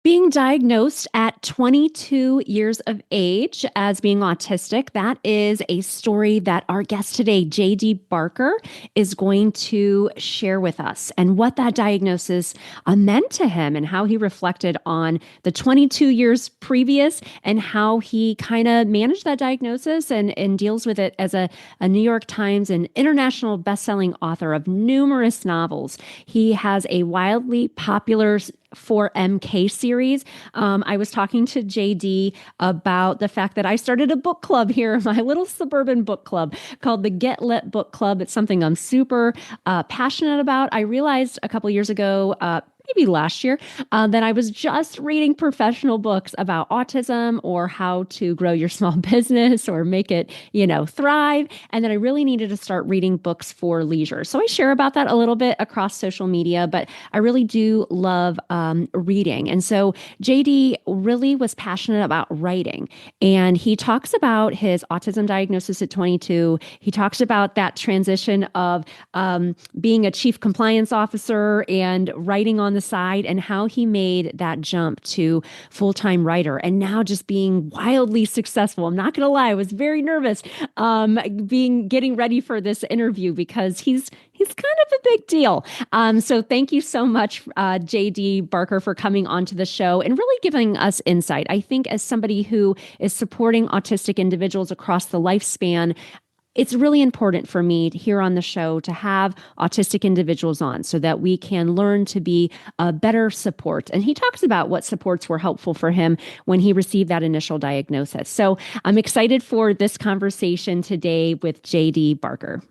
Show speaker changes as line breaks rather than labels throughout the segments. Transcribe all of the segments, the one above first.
Being diagnosed at 22 years of age as being autistic, that is a story that our guest today, JD Barker, is going to share with us and what that diagnosis meant to him and how he reflected on the 22 years previous and how he kind of managed that diagnosis and deals with it as a New York Times and international best-selling author of numerous novels. He has a wildly popular for MK series. I was talking to JD about the fact that I started a book club here, my little suburban book club called the Get Lit Book Club. It's something I'm super passionate about. I realized a couple years ago, maybe last year, that I was just reading professional books about autism or how to grow your small business or make it, thrive. And then I really needed to start reading books for leisure. So I share about that a little bit across social media, but I really do love reading. And so JD really was passionate about writing. And he talks about his autism diagnosis at 22. He talks about that transition of being a chief compliance officer and writing on the side and how he made that jump to full-time writer and now just being wildly successful. I'm not going to lie, I was very nervous getting ready for this interview because he's kind of a big deal. So thank you so much, JD Barker, for coming onto the show and really giving us insight. I think as somebody who is supporting autistic individuals across the lifespan, it's really important for me here on the show to have autistic individuals on so that we can learn to be a better support. And he talks about what supports were helpful for him when he received that initial diagnosis. So I'm excited for this conversation today with JD Barker.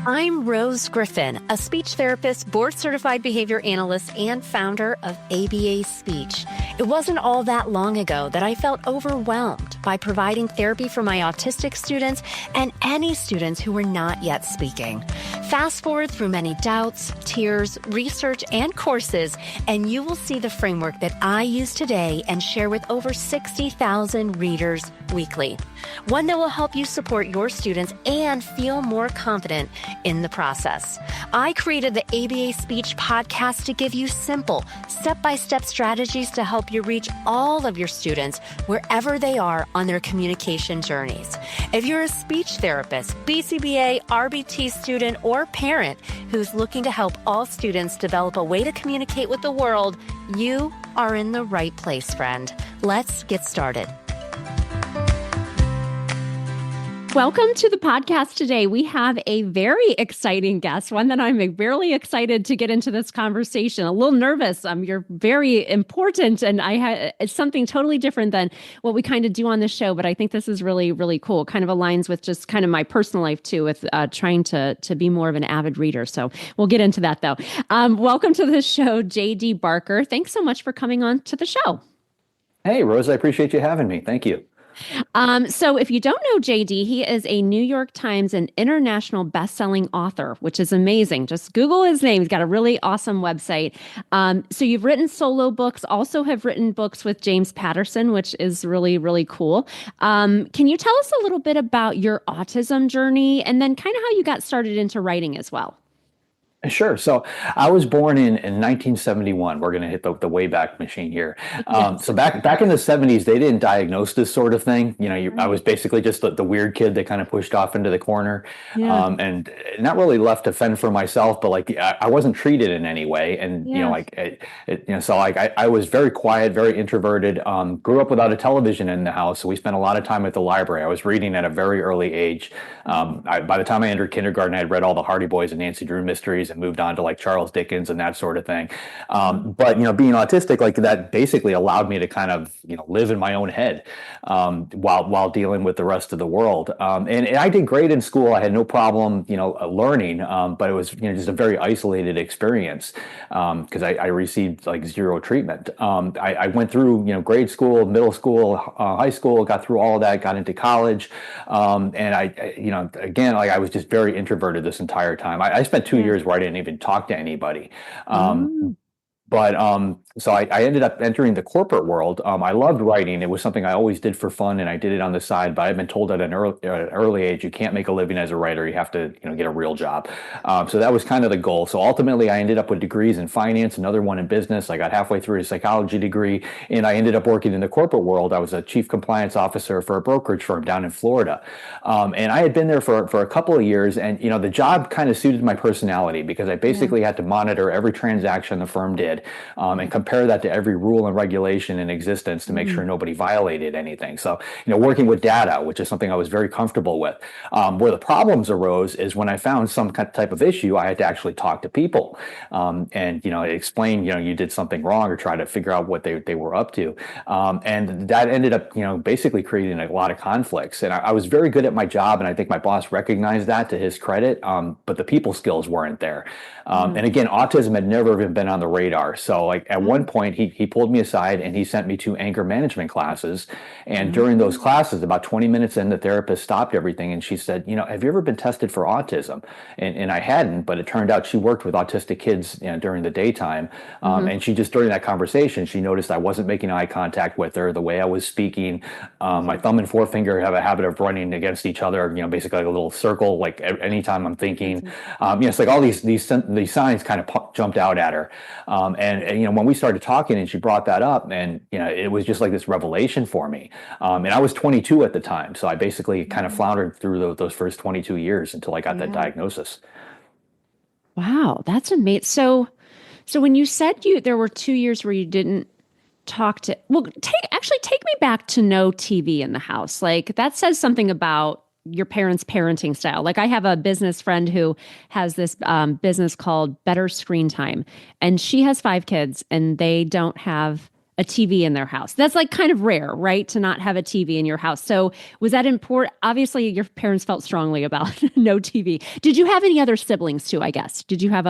I'm Rose Griffin, a speech therapist, board-certified behavior analyst, and founder of ABA Speech. It wasn't all that long ago that I felt overwhelmed by providing therapy for my autistic students and any students who were not yet speaking. Fast forward through many doubts, tears, research, and courses, and you will see the framework that I use today and share with over 60,000 readers weekly. One that will help you support your students and feel more confident in the process. I created the ABA Speech podcast to give you simple, step-by-step strategies to help you reach all of your students wherever they are on their communication journeys. If you're a speech therapist, BCBA, RBT student, or parent who's looking to help all students develop a way to communicate with the world, you are in the right place, friend. Let's get started.
Welcome to the podcast today. We have a very exciting guest, one that I'm really excited to get into this conversation. A little nervous. You're very important, and it's something totally different than what we kind of do on the show. But I think this is really, really cool. Kind of aligns with just kind of my personal life too, with trying to be more of an avid reader. So we'll get into that though. Welcome to the show, JD Barker. Thanks so much for coming on to the show.
Hey, Rose, I appreciate you having me. Thank you.
So if you don't know JD, he is a New York Times and international best-selling author, which is amazing. Just Google his name. He's got a really awesome website. So you've written solo books, also have written books with James Patterson, which is really, really cool. Can you tell us a little bit about your autism journey and then kind of how you got started into writing as well?
Sure. So I was born in 1971. We're going to hit the Wayback Machine here. So back in the 70s, they didn't diagnose this sort of thing. I was basically just the weird kid that kind of pushed off into the corner, and not really left to fend for myself. But I wasn't treated in any way, and I was very quiet, very introverted. Grew up without a television in the house, so we spent a lot of time at the library. I was reading at a very early age. By the time I entered kindergarten, I had read all the Hardy Boys and Nancy Drew mysteries and moved on to like Charles Dickens and that sort of thing. But being autistic like that basically allowed me to kind of live in my own head while dealing with the rest of the world. And I did great in school. I had no problem learning, but it was just a very isolated experience because I received like zero treatment. I went through grade school, middle school, high school, got through all of that, got into college, and again, I was just very introverted this entire time. I spent 2 years where I didn't even talk to anybody. But so I ended up entering the corporate world. I loved writing. It was something I always did for fun, and I did it on the side. But I've been told at an early age you can't make a living as a writer. You have to, get a real job. So that was kind of the goal. So ultimately, I ended up with degrees in finance, another one in business. I got halfway through a psychology degree, and I ended up working in the corporate world. I was a chief compliance officer for a brokerage firm down in Florida, and I had been there for a couple of years. And the job kind of suited my personality because I basically had to monitor every transaction the firm did, and compare that to every rule and regulation in existence to make sure nobody violated anything. So, working with data, which is something I was very comfortable with. Where the problems arose is when I found some type of issue, I had to actually talk to people, and explain, you did something wrong or try to figure out what they were up to, and that ended up, basically creating a lot of conflicts. And I was very good at my job, and I think my boss recognized that to his credit, but the people skills weren't there. And again, autism had never even been on the radar. So like at one point he pulled me aside and he sent me to anger management classes. And during those classes, about 20 minutes in, the therapist stopped everything and she said, have you ever been tested for autism? And I hadn't, but it turned out she worked with autistic kids, during the daytime. And she just, during that conversation, she noticed I wasn't making eye contact with her, the way I was speaking. My thumb and forefinger have a habit of running against each other, basically like a little circle, like anytime I'm thinking. It's like all these signs kind of jumped out at her. And when we started talking and she brought that up, and it was just like this revelation for me. And I was 22 at the time, so I basically kind of floundered through those first 22 years until I got that diagnosis.
Wow, that's amazing. So when you said there were 2 years where you didn't talk to, well, take me back to no TV in the house. Like that says something about your parents' parenting style. Like I have a business friend who has this business called Better Screen Time, and she has 5 kids, and they don't have a TV in their house. That's like kind of rare, right? To not have a TV in your house. So was that important? Obviously, your parents felt strongly about no TV. Did you have any other siblings too, I guess? Did you have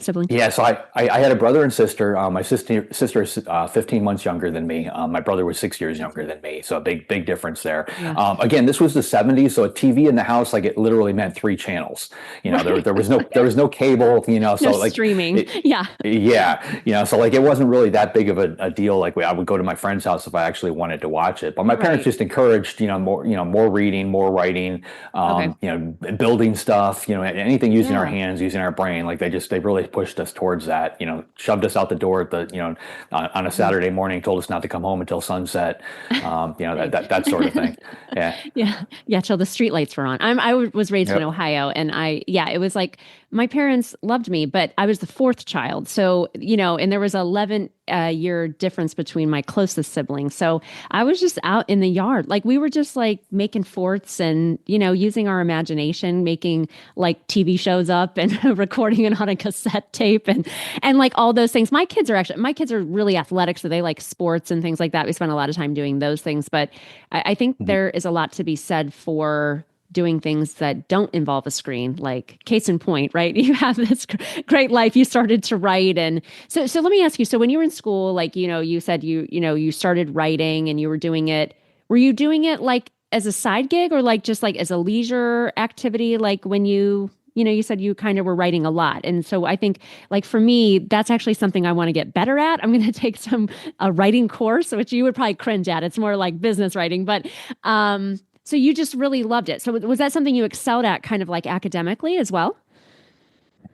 siblings?
Yeah, so I had a brother and sister. My sister is 15 months younger than me. My brother was 6 years younger than me. So a big difference there. Yeah. Again, this was the 70s. So a TV in the house, like it literally meant 3 channels. There was no cable, so
no
like
streaming.
So like it wasn't really that big of a deal. Like I would go to my friend's house if I actually wanted to watch it. But my parents just encouraged, more reading, more writing, building stuff, anything using our hands, using our brain. Like they really pushed us towards that, shoved us out the door at the, on a Saturday morning, told us not to come home until sunset, that sort of thing.
Yeah. Till the streetlights were on. I was raised in Ohio, and it was like my parents loved me, but I was the fourth child. So, and there was 11 year difference between my closest siblings. So I was just out in the yard. Like we were just like making forts and, using our imagination, making like TV shows up and recording it on a cassette tape and like all those things. My kids are really athletic. So they like sports and things like that. We spent a lot of time doing those things. But I think there is a lot to be said for doing things that don't involve a screen, like case in point, right? You have this great life. You started to write. And so let me ask you, so when you were in school, like, you said you started writing and you were doing it. Were you doing it like as a side gig or like just like as a leisure activity? Like when you said you kind of were writing a lot. And so I think like for me, that's actually something I want to get better at. I'm going to take a writing course, which you would probably cringe at. It's more like business writing, but, so you just really loved it. So was that something you excelled at kind of like academically as well?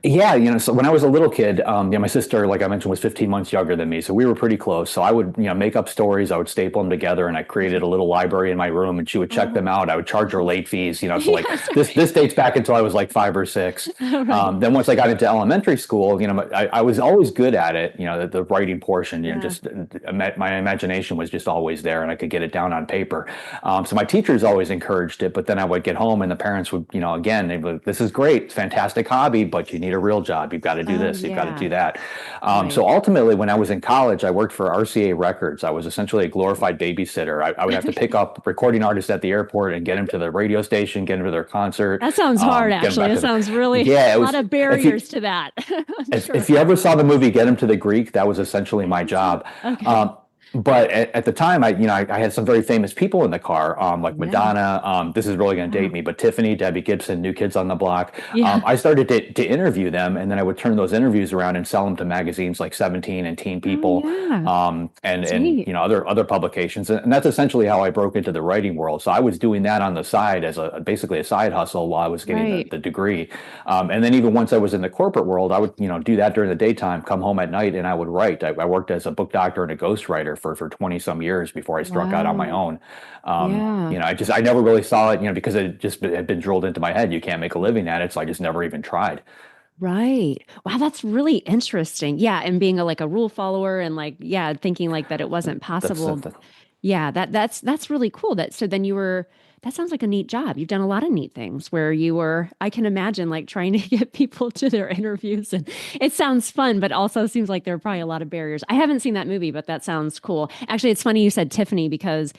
Yeah, so when I was a little kid, my sister, like I mentioned, was 15 months younger than me. So we were pretty close. So I would, make up stories. I would staple them together, and I created a little library in my room, and she would check them out. I would charge her late fees, so like this dates back until I was like 5 or 6. Then once I got into elementary school, I was always good at it, the writing portion, just my imagination was just always there, and I could get it down on paper. So my teachers always encouraged it, but then I would get home and the parents would, again, they'd be like, this is great, it's a fantastic hobby, but you need a real job. You've got to do this. You've got to do that. So ultimately, when I was in college, I worked for RCA Records. I was essentially a glorified babysitter. I would have to pick up recording artists at the airport and get them to the radio station, get them to their concert.
That sounds hard, actually. It sounds really a lot of barriers to that.
If you ever saw the movie Get Him to the Greek, that was essentially my job.
Okay.
But at the time, I had some very famous people in the car, like
Yeah.
Madonna. This is really going to date
Wow.
me, but Tiffany, Debbie Gibson, New Kids on the Block.
Yeah.
I started to interview them, and then I would turn those interviews around and sell them to magazines like 17 and Teen
Oh,
People,
yeah.
and
Sweet.
other publications, and that's essentially how I broke into the writing world. So I was doing that on the side as a basically a side hustle while I was getting
Right.
the degree, and then even once I was in the corporate world, I would do that during the daytime, come home at night, and I would write. I worked as a book doctor and a ghostwriter for 20 some years before I struck out on my
Wow.
own.
Yeah.
I never really saw it, because it just had been drilled into my head. You can't make a living at it, so I just never even tried.
Right. Wow, that's really interesting. Yeah, and being a like a rule follower and like yeah, thinking like that it wasn't
That's
possible.
the
Yeah, that's really cool. That so then you were that sounds like a neat job. You've done a lot of neat things where you were I can imagine like trying to get people to their interviews and it sounds fun, but also seems like there are probably a lot of barriers. I haven't seen that movie, but that sounds cool. Actually, it's funny you said Tiffany because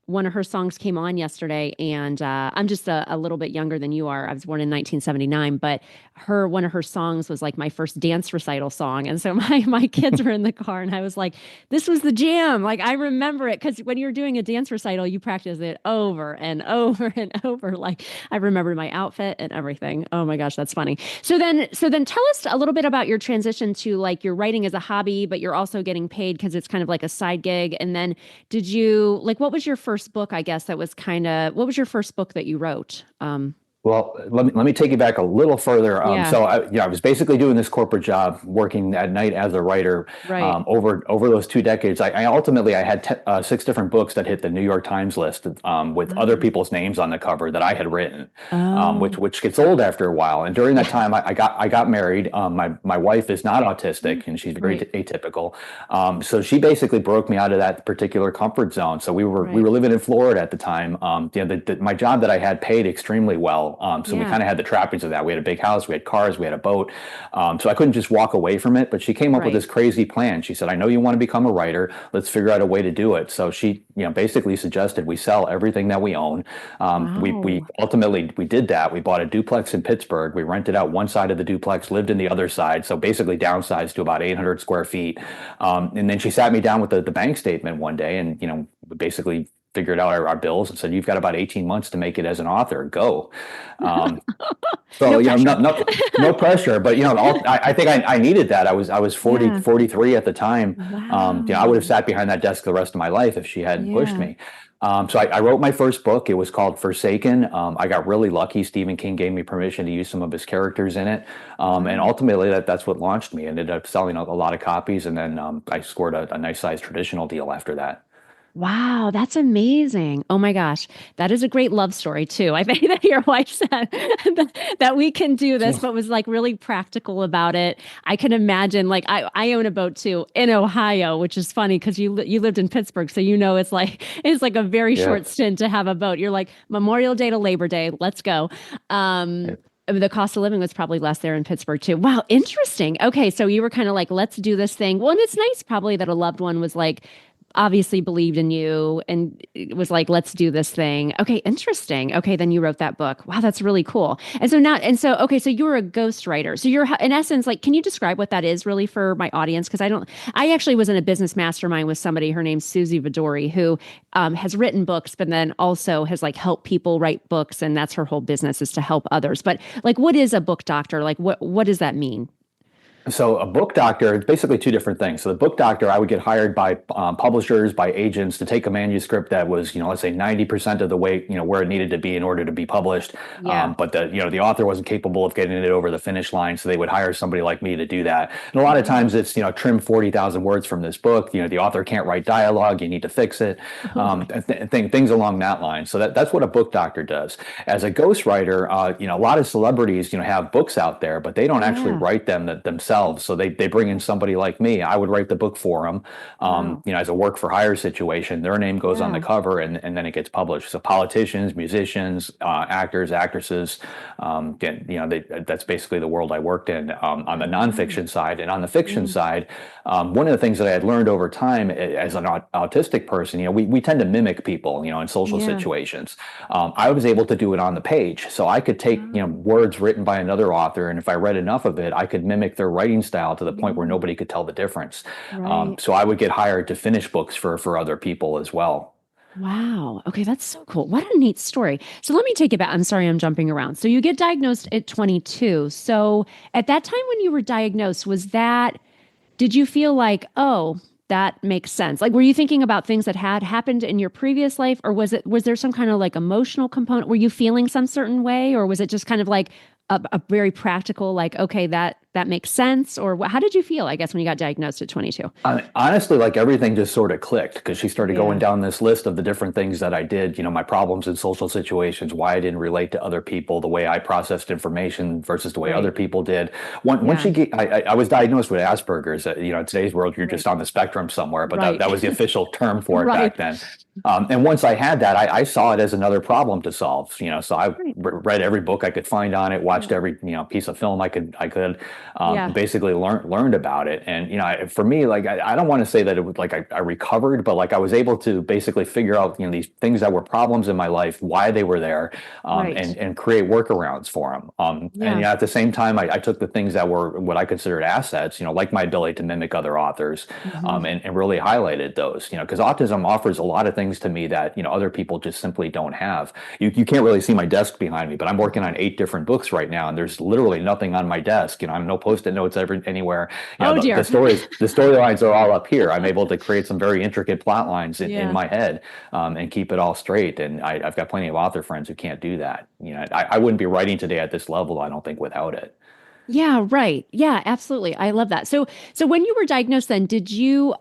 one of her songs came on yesterday, and I'm just a little bit younger than you are. I was born in 1979, but one of her songs was like my first dance recital song, and so my kids were in the car, and I was like, "This was the jam!" Like I remember it because when you're doing a dance recital, you practice it over and over and over. Like I remember my outfit and everything. Oh my gosh, that's funny. So then, tell us a little bit about your transition to like your writing as a hobby, but you're also getting paid because it's kind of like a side gig, and then did you like what was your first book, I guess, that was kind of what was your first book that you wrote?
Well, let me take you back a little further.
Yeah,
I was basically doing this corporate job, working at night as a writer.
right.
Over those 2 decades, I ultimately I had 6 different books that hit the New York Times list, with other
Wow.
people's names on the cover that I had written,
Oh,
which gets old after a while. And during that
yeah,
time, I got married. My wife is not autistic, and she's very
right,
atypical. So she basically broke me out of that particular comfort zone. So we
right.
were living in Florida at the time. My job that I had paid extremely well. So we
Yeah,
kind of had the trappings of that. We had a big house, we had cars, we had a boat. So I couldn't just walk away from it. But she came up with
right.
this crazy plan. She said, "I know you want to become a writer. Let's figure out a way to do it." So she, basically suggested we sell everything that we own. We
Wow.
ultimately we did that. We bought a duplex in Pittsburgh. We rented out one side of the duplex, lived in the other side. So basically downsized to about 800 square feet. And then she sat me down with the bank statement one day, and basically figured out our bills and said, "You've got about 18 months to make it as an author. Go." Um, so
No pressure.
no pressure, but I think I needed that. I was
Yeah.
43 at the time. I would have
Wow.
sat behind that desk the rest of my life if she hadn't pushed
Yeah.
me. So I wrote my first book. It was called Forsaken. I got really lucky. Stephen King gave me permission to use some of his characters in it, and
Wow.
ultimately that's what launched me. Ended up selling a lot of copies, and then I scored a nice sized traditional deal after that.
Wow, that's amazing. Oh my gosh. That is a great love story too. I think that your wife said that we can do this, but was like really practical about it. I can imagine like I own a boat too in Ohio, which is funny because you lived in Pittsburgh, so it's like a very
Yeah.
short stint to have a boat. You're like Memorial Day to Labor Day, let's go. Um I mean, the cost of living was probably less there in Pittsburgh too. Wow, interesting. Okay, so you were kind of like, let's do this thing. Well, and it's nice probably that a loved one was like obviously believed in you and it was like, let's do this thing. Okay, interesting. Okay, then you wrote that book. Wow, that's really cool. Okay, so you were a ghostwriter. So you're in essence like, can you describe what that is really for my audience? Because I actually was in a business mastermind with somebody, her name's Susie Vidori, who has written books, but then also has like helped people write books. And that's her whole business is to help others. But like, what is a book doctor? Like, what does that mean?
So a book doctor, it's basically two different things. So the book doctor, I would get hired by publishers, by agents to take a manuscript that was, let's say 90% of the way, where it needed to be in order to be published.
Yeah.
But the author wasn't capable of getting it over the finish line. So they would hire somebody like me to do that. And a lot of times it's, trim 40,000 words from this book. The author can't write dialogue. You need to fix it.
Oh my.
Things along that line. So that's what a book doctor does. As a ghostwriter, a lot of celebrities, have books out there, but they don't actually
Yeah.
write them themselves. So they bring in somebody like me. I would write the book for them,
Wow.
as a work for hire situation. Their name goes on the
Yeah.
cover, and then it gets published. So politicians, musicians, actors, actresses, that's basically the world I worked in, on the
Wow.
nonfiction side. And on the fiction
Yeah.
side, one of the things that I had learned over time as an autistic person, we tend to mimic people, in social
Yeah.
situations. I was able to do it on the page. So I could take,
Wow.
words written by another author, and if I read enough of it, I could mimic their writing writing style to the point where
Mm,
nobody could tell the difference.
right.
So I would get hired to finish books for other people as well.
Wow. Okay, that's so cool. What a neat story. So let me take it back. I'm sorry, I'm jumping around. So you get diagnosed at 22. So at that time when you were diagnosed, did you feel like, oh, that makes sense? Like, were you thinking about things that had happened in your previous life, or was there some kind of like emotional component? Were you feeling some certain way, or was it just kind of like a very practical, like, okay, that makes sense? Or how did you feel, I guess, when you got diagnosed at 22?
Honestly, like everything just sort of clicked because she started going
Yeah,
down this list of the different things that I did, my problems in social situations, why I didn't relate to other people, the way I processed information versus the way other
right.
people did. Once
Yeah,
I was diagnosed with Asperger's. In today's world, you're
right.
just on the spectrum somewhere, but that,
Right.
that was the official term for it
Right.
back then. And once I had that, I saw it as another problem to solve. So I
Right.
read every book I could find on it, watched
Yeah.
every piece of film I could,
Yeah.
basically learned about it. And for me, like I don't want to say that it was like I recovered, but like I was able to basically figure out these things that were problems in my life, why they were there,
Right.
and create workarounds for them. And
Yeah.
at the same time, I took the things that were what I considered assets, like my ability to mimic other authors,
Hmm.
and really highlighted those, because autism offers a lot of things to me that other people just simply don't have. You can't really see my desk behind me, but I'm working on 8 different books right now, and there's literally nothing on my desk. I'm no post-it notes anywhere.
Oh
The
dear.
storylines are all up here. I'm able to create some very intricate plot lines in
Yeah.
my head, and keep it all straight. And I've got plenty of author friends who can't do that. I wouldn't be writing today at this level, I don't think, without it.
Yeah, right. Yeah, absolutely. I love that. So when you were diagnosed then, did you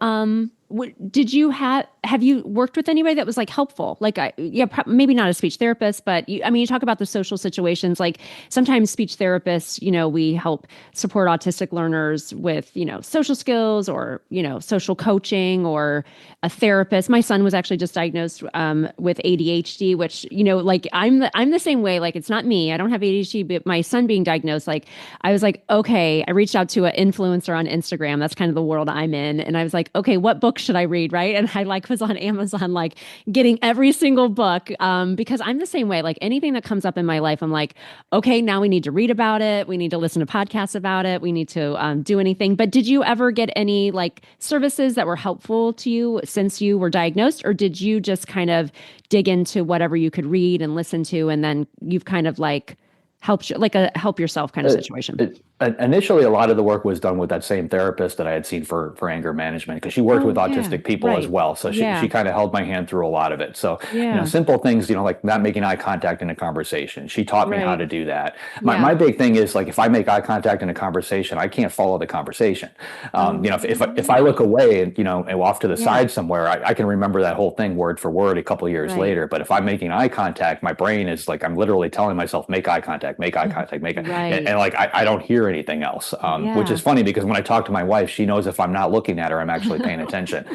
have you worked with anybody that was like helpful? Like yeah, maybe not a speech therapist, but I mean, you talk about the social situations, like sometimes speech therapists, we help support autistic learners with, social skills or, social coaching or a therapist. My son was actually just diagnosed with ADHD, which, like I'm the same way. Like it's not me. I don't have ADHD, but my son being diagnosed, like I was like, okay, I reached out to an influencer on Instagram. That's kind of the world I'm in. And I was like, okay, what book should I read? Right. And I like was on Amazon, like getting every single book because I'm the same way. Like anything that comes up in my life, I'm like, okay, now we need to read about it. We need to listen to podcasts about it. We need to do anything. But did you ever get any like services that were helpful to you since you were diagnosed? Or did you just kind of dig into whatever you could read and listen to? And then you've kind of like helped you, like a help yourself kind of
Uh,
situation.
Initially, a lot of the work was done with that same therapist that I had seen for anger management because she worked with
Oh, yeah.
autistic people as
Right.
well. So she
Yeah.
kind of held my hand through a lot of it. So,
Yeah.
simple things, like not making eye contact in a conversation. She taught me how
Right.
to do that.
Yeah.
My big thing is like if I make eye contact in a conversation, I can't follow the conversation. If I look away and off to the
Yeah.
side somewhere, I can remember that whole thing word for word a couple years
Right.
later. But if I'm making eye contact, my brain is like I'm literally telling myself, make eye contact, make eye
Mhm.
contact,
Right.
and like I don't hear anything else, which is
Yeah.
funny because when I talk to my wife, she knows if I'm not looking at her, I'm actually paying attention.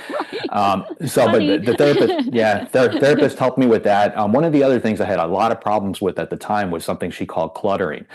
Right.
But
Funny.
the therapist, yeah, therapist helped me with that. One of the other things I had a lot of problems with at the time was something she called cluttering.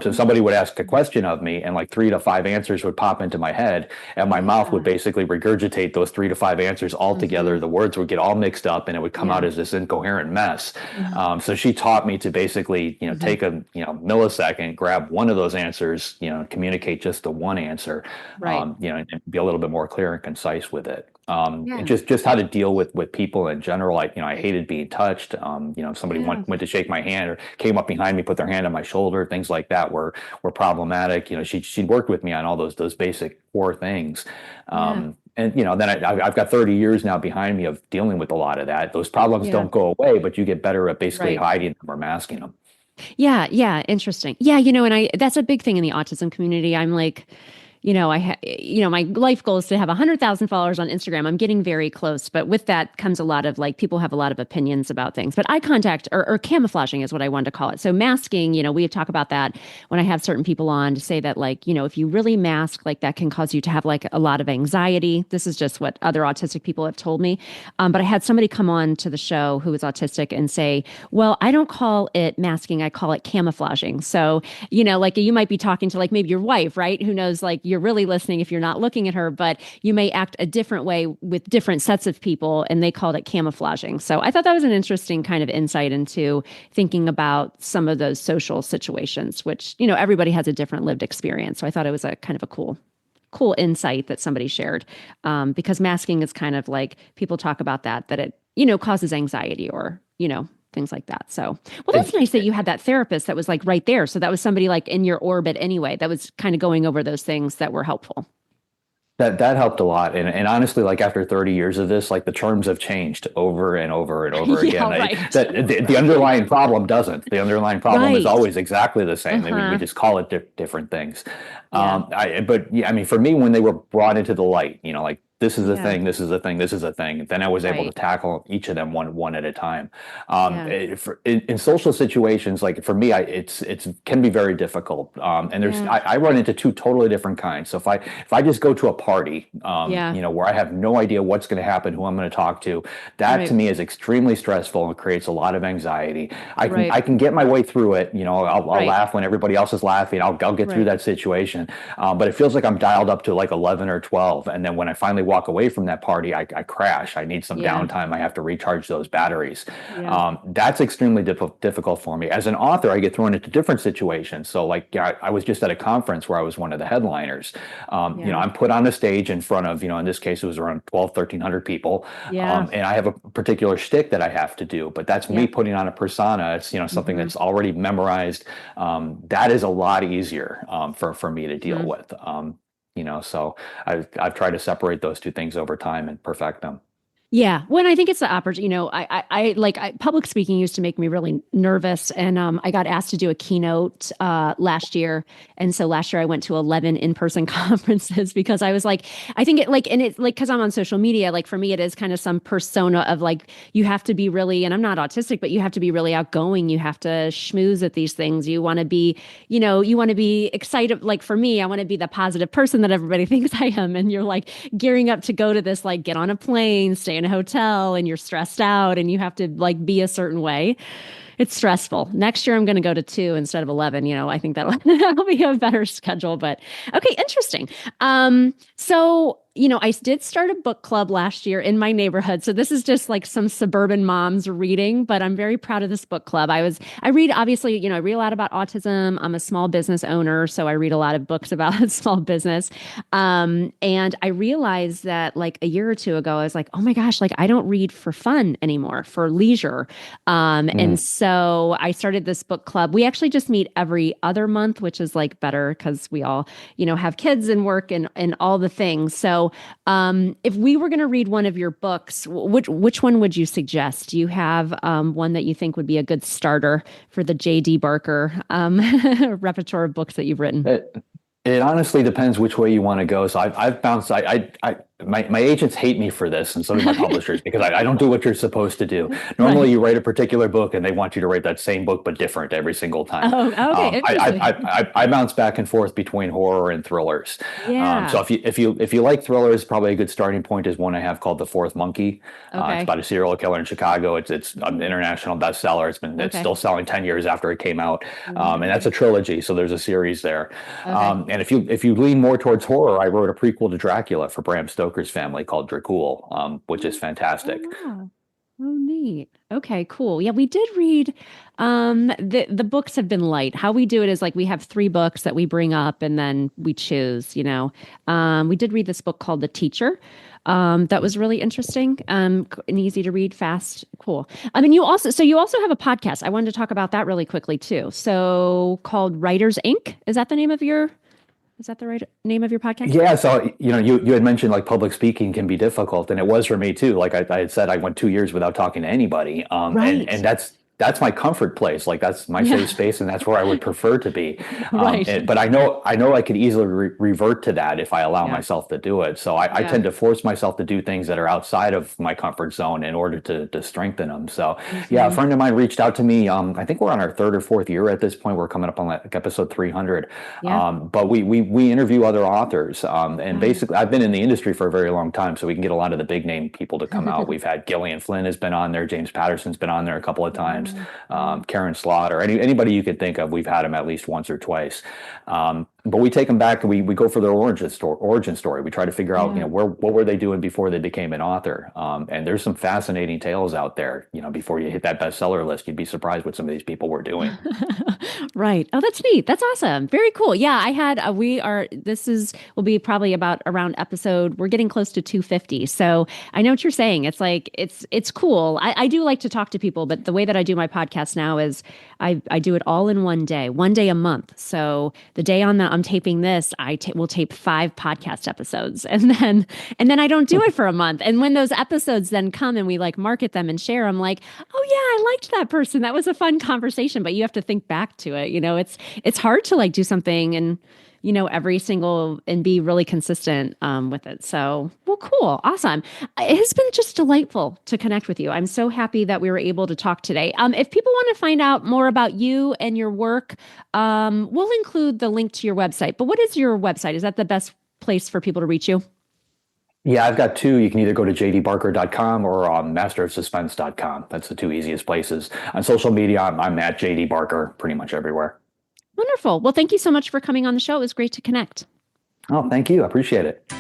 So somebody would ask a question of me, and like 3 to 5 answers would pop into my head, and my mouth would
Yeah.
basically regurgitate those 3 to 5 answers all together.
Hmm.
The words would get all mixed up, and it would come out
Yeah.
as this incoherent mess.
Mhm.
So she taught me to basically,
Mhm.
take a millisecond, grab one of those answers, communicate just the one answer,
Right.
and be a little bit more clear and concise with it. And
Yeah.
just how to deal with people in general. I hated being touched. If somebody
Yeah.
went to shake my hand or came up behind me, put their hand on my shoulder, things like that were problematic. She'd worked with me on all those basic core things.
Yeah.
And then I've got 30 years now behind me of dealing with a lot of that. Those problems
Yeah.
don't go away, but you get better at basically
Right.
hiding them or masking them.
Yeah. Yeah. Interesting. Yeah. And that's a big thing in the autism community. I'm like, my life goal is to have 100,000 followers on Instagram. I'm getting very close, but with that comes a lot of like people have a lot of opinions about things. But eye contact or camouflaging is what I wanted to call it. So masking, we talk about that when I have certain people on to say that like, if you really mask, like that can cause you to have like a lot of anxiety. This is just what other autistic people have told me. But I had somebody come on to the show who was autistic and say, well, I don't call it masking. I call it camouflaging. So, like you might be talking to like maybe your wife, right? Who knows like you're really listening if you're not looking at her, but you may act a different way with different sets of people, and they called it camouflaging. So I thought that was an interesting kind of insight into thinking about some of those social situations, which, everybody has a different lived experience. So I thought it was a kind of a cool insight that somebody shared, because masking is kind of like people talk about that it causes anxiety or things like that. So, well, that's nice that you had that therapist that was like right there. So that was somebody like in your orbit anyway, that was kind of going over those things that were helpful.
That helped a lot. And honestly, like after 30 years of this, like the terms have changed over and over and over
Yeah,
again.
right.
The underlying problem doesn't. The underlying problem is
Right.
always exactly the same. We
Uh-huh.
just call it different things.
Yeah.
But yeah, I mean, for me, when they were brought into the light, like this is a
Yeah.
thing, this is a thing, this is a thing, then I was able to
Right.
tackle each of them one at a time.
Yeah.
In social situations, like for me, it's can be very difficult. And
Yeah.
I run into two totally different kinds. So if I just go to a party,
Yeah.
where I have no idea what's going to happen, who I'm going to talk to, that to
Right.
me is extremely stressful and creates a lot of anxiety.
Right.
I can get my way through it. I'll
Right.
laugh when everybody else is laughing. I'll get through
Right.
that situation. But it feels like I'm dialed up to like 11 or 12. And then when I finally walk away from that party, I crash. I need some
Yeah.
downtime. I have to recharge those batteries.
Yeah.
That's extremely difficult for me. As an author, I get thrown into different situations. So like, yeah, I was just at a conference where I was one of the headliners.
Yeah.
I'm put on a stage in front of, in this case, it was around 12, 1,300 people.
Yeah.
And I have a particular shtick that I have to do, but that's me
Yeah.
putting on a persona. It's, something
Mm-hmm.
that's already memorized. That is a lot easier for me to deal
Mm-hmm.
with. So I've tried to separate those two things over time and perfect them.
Yeah, when I think it's the opposite, public speaking used to make me really nervous, and I got asked to do a keynote last year, and so last year I went to 11 in-person conferences because I was like, I think it like, and it's like because I'm on social media, like for me it is kind of some persona of like you have to be really, and I'm not autistic, but you have to be really outgoing, you have to schmooze at these things, you want to be, you want to be excited. Like for me, I want to be the positive person that everybody thinks I am, and you're like gearing up to go to this, like get on a plane, stay in a hotel, and you're stressed out and you have to like be a certain way. It's stressful. Next year I'm going to go to 2 instead of 11. I think that'll be a better schedule, but okay, interesting. So I did start a book club last year in my neighborhood. So this is just like some suburban moms reading, but I'm very proud of this book club. I read, obviously, I read a lot about autism. I'm a small business owner, so I read a lot of books about small business. And I realized that like a year or two ago, I was like, oh my gosh, like I don't read for fun anymore, for leisure. And so I started this book club. We actually just meet every other month, which is like better because we all, have kids and work and all the things. So if we were going to read one of your books, which one would you suggest? Do you have one that you think would be a good starter for the J.D. Barker repertoire of books that you've written?
It honestly depends which way you want to go. So I've bounced. My agents hate me for this, and so do my publishers, because I don't do what you're supposed to do. Normally,
Right.
you write a particular book, and they want you to write that same book but different every single time.
Oh, okay. Interesting.
I bounce back and forth between horror and thrillers.
Yeah.
So if you like thrillers, probably a good starting point is one I have called The Fourth Monkey. It's
Okay.
about a serial killer in Chicago. It's an international bestseller. It's
Okay.
still selling 10 years after it came out, and that's
Wow.
a trilogy. So there's a series there.
Okay.
And if you lean more towards horror, I wrote a prequel to Dracula for Bram Stoker's family called Dracul, which is
Oh,
fantastic.
wow. Oh, neat. Okay, cool. Yeah, we did read the books have been light. How we do it is like we have 3 books that we bring up and then we choose. We did read this book called The Teacher. That was really interesting, and easy to read, fast, cool. I mean, you also have a podcast. I wanted to talk about that really quickly too. So called Writers Inc. Is that the right name of your podcast?
Yeah, so you had mentioned like public speaking can be difficult, and it was for me too. Like I had said, I went 2 years without talking to anybody, and
Right.
that's my comfort place. Like that's my
Yeah.
safe space, and that's where I would prefer to be.
Right.
But I know I could easily revert to that if I allow
Yeah.
myself to do it. So I
Yeah.
tend to force myself to do things that are outside of my comfort zone in order to strengthen them. So yeah, a
Hmm.
friend of mine reached out to me. I think we're on our third or fourth year at this point. We're coming up on like episode 300.
Yeah.
But we interview other authors, and
Oh.
basically I've been in the industry for a very long time, so we can get a lot of the big name people to come out. We've had Gillian Flynn has been on there, James Patterson's been on there a couple of times,
Yeah. Yeah.
Karen Slaughter, anybody you could think of, we've had him at least once or twice. but we take them back and we go for their origin story. We try to figure out,
Yeah.
what were they doing before they became an author? And there's some fascinating tales out there. Before you hit that bestseller list, you'd be surprised what some of these people were doing.
Right. Oh, that's neat. That's awesome. Very cool. Yeah, will be probably about around episode, we're getting close to 250. So I know what you're saying. It's like, it's cool. I do like to talk to people, but the way that I do my podcast now is I do it all in one day a month. So the day I'm taping this, will tape 5 podcast episodes and then I don't do it for a month. And when those episodes then come and we like market them and share, I'm like, oh yeah, I liked that person. That was a fun conversation. But you have to think back to it. It's hard to like do something and every single and be really consistent with it. So, well, cool, awesome. It has been just delightful to connect with you. I'm so happy that we were able to talk today. If people want to find out more about you and your work, we'll include the link to your website. But what is your website? Is that the best place for people to reach you?
Yeah, I've got two. You can either go to jdbarker.com or masterofsuspense.com. That's the two easiest places. On social media, I'm at JD Barker pretty much everywhere.
Wonderful. Well, thank you so much for coming on the show. It was great to connect.
Oh, thank you. I appreciate it.